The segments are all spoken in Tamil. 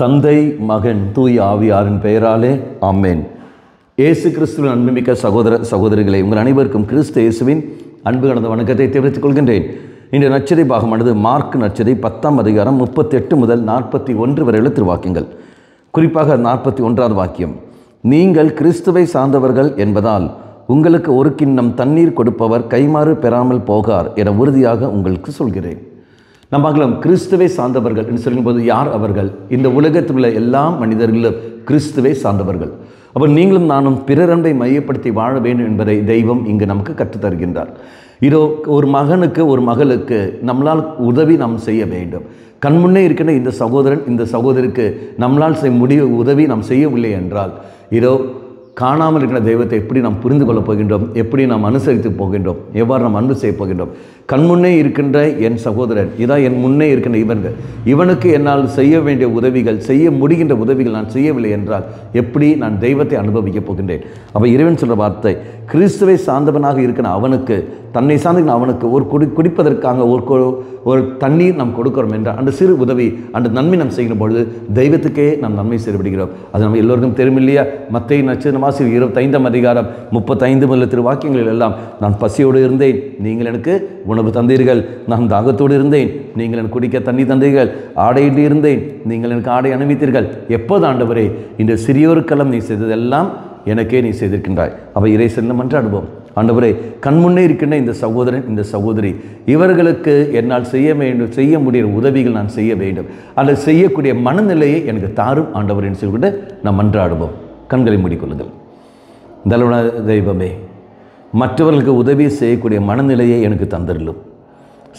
தந்தை, மகன், தூய் ஆவியாரின் பெயராலே ஆமென். இயேசு கிறிஸ்துவின் அன்புமிக்க சகோதர சகோதரிகளை உங்கள் அனைவருக்கும் கிறிஸ்து இயேசுவின் அன்பு கலந்த வணக்கத்தை தெரிவித்துக் கொள்கின்றேன். இன்றைய நற்செய்தி பாகமானது மார்க் நற்செய்தி 10ஆம் அதிகாரம் 38 முதல் 41 வரையுள்ள திருவாக்கியங்கள். குறிப்பாக 41வது வாக்கியம், நீங்கள் கிறிஸ்துவை சார்ந்தவர்கள் என்பதால் உங்களுக்கு ஒரு கிண்ணம் தண்ணீர் கொடுப்பவர் கைமாறு பெறாமல் போகார் என உறுதியாக உங்களுக்கு சொல்கிறேன். நம்ம பார்க்கலாம், கிறிஸ்துவை சார்ந்தவர்கள் என்று சொல்லும்போது யார் அவர்கள்? இந்த உலகத்தில் உள்ள எல்லா மனிதர்களும் கிறிஸ்துவை சார்ந்தவர்கள். அப்போ நீங்களும் நானும் பிறர் அன்பை மையப்படுத்தி வாழ வேண்டும் என்பதை தெய்வம் இங்கு நமக்கு கற்றுத்தருகின்றார். இதோ ஒரு மகனுக்கு ஒரு மகளுக்கு நம்மளால் உதவி நாம் செய்ய வேண்டும். கண்முன்னே இருக்கின்ற இந்த சகோதரன் இந்த சகோதரிக்கு நம்மளால் உதவி நாம் செய்யவில்லை என்றால் இதோ காணாமல் இருக்கிற தெய்வத்தை எப்படி நாம் புரிந்து கொள்ளப் போகின்றோம், எப்படி நாம் அனுசரித்து போகின்றோம், எவ்வாறு நாம் அன்பு செய்ய போகின்றோம்? கண்முன்னே இருக்கின்ற என் சகோதரன், இதான் என் முன்னே இருக்கின்ற இவனுக்கு என்னால் செய்ய வேண்டிய உதவிகள், செய்ய முடிகின்ற உதவிகள் நான் செய்யவில்லை என்றால் எப்படி நான் தெய்வத்தை அனுபவிக்கப் போகின்றேன்? அப்போ இறைவன் சொல்கிற வார்த்தை, கிறிஸ்துவை சார்ந்தவனாக இருக்கிற அவனுக்கு, தன்னை சார்ந்த அவனுக்கு ஒரு குடிப்பதற்காக ஒரு தண்ணீர் நாம் கொடுக்கிறோம் என்றால் அந்த சிறு உதவி, அந்த நன்மை நாம் செய்கிற பொழுது தெய்வத்துக்கே நாம் நன்மை செய்யப்படுகிறோம். அது நம்ம எல்லோருக்கும் தெரியும் இல்லையா? மத்தேயு நற்செய்தி 25ஆம் அதிகாரம் 35 முதல் திருவாக்கியங்களில் எல்லாம், நான் பசியோடு இருந்தேன், நீங்கள் எனக்கு உணவு தந்தீர்கள். நான் தாகத்தோடு இருந்தேன், நீங்கள் எனக்கு குடிக்க தண்ணி தந்தீர்கள். ஆடையிட்டு இருந்தேன், நீங்கள் எனக்கு ஆடை அணிவித்தீர்கள். எப்போது ஆண்டவரே இந்த சிறியோருக்கெல்லாம் நீ செய்ததெல்லாம் எனக்கே நீ செய்திருக்கின்றாய். அவை இறை செல்லும் என்ற அனுபவம். ஆண்டவரே, கண்முன்னே இருக்கின்ற இந்த சகோதரன் இந்த சகோதரி இவர்களுக்கு என்னால் செய்ய முடிகிற உதவிகள் நான் செய்ய வேண்டும். அதை செய்யக்கூடிய மனநிலையை எனக்கு தாரும் ஆண்டவரின் சொல்லிவிட்டு நாம் மன்றாடுவோம். கண்களை மூடிக்கொள்ளுங்கள். தலவன தெய்வமே, மற்றவர்களுக்கு உதவி செய்யக்கூடிய மனநிலையை எனக்கு தந்தரலும்.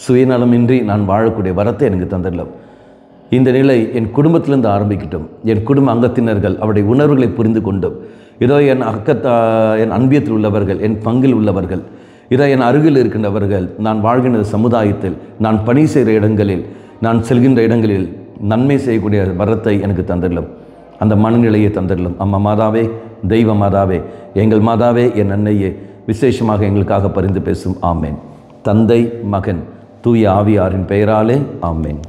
சுயநலமின்றி நான் வாழக்கூடிய வரத்தை எனக்கு தந்தரலும். இந்த நிலை என் குடும்பத்திலிருந்து ஆரம்பிக்கட்டும். என் குடும்ப அங்கத்தினர்கள் அவருடைய உணர்வுகளை புரிந்து கொண்டும், இதோ என் என் அன்பியத்தில் உள்ளவர்கள், என் பங்கில் உள்ளவர்கள், இதோ என் அருகில் இருக்கின்றவர்கள், நான் வாழ்கின்ற சமுதாயத்தில், நான் பணி செய்கிற இடங்களில், நான் செல்கின்ற இடங்களில் நன்மை செய்யக்கூடிய வரத்தை எனக்கு தந்தரலும். அந்த மனநிலையை தந்தரலும். அம்மா மாதாவே, தெய்வ மாதாவே, எங்கள் மாதாவே, என் அன்னையே, விசேஷமாக எங்களுக்காக பரிந்து பேசும். ஆமேன். தந்தை, மகன், தூய ஆவியாரின் பெயராலே ஆமேன்.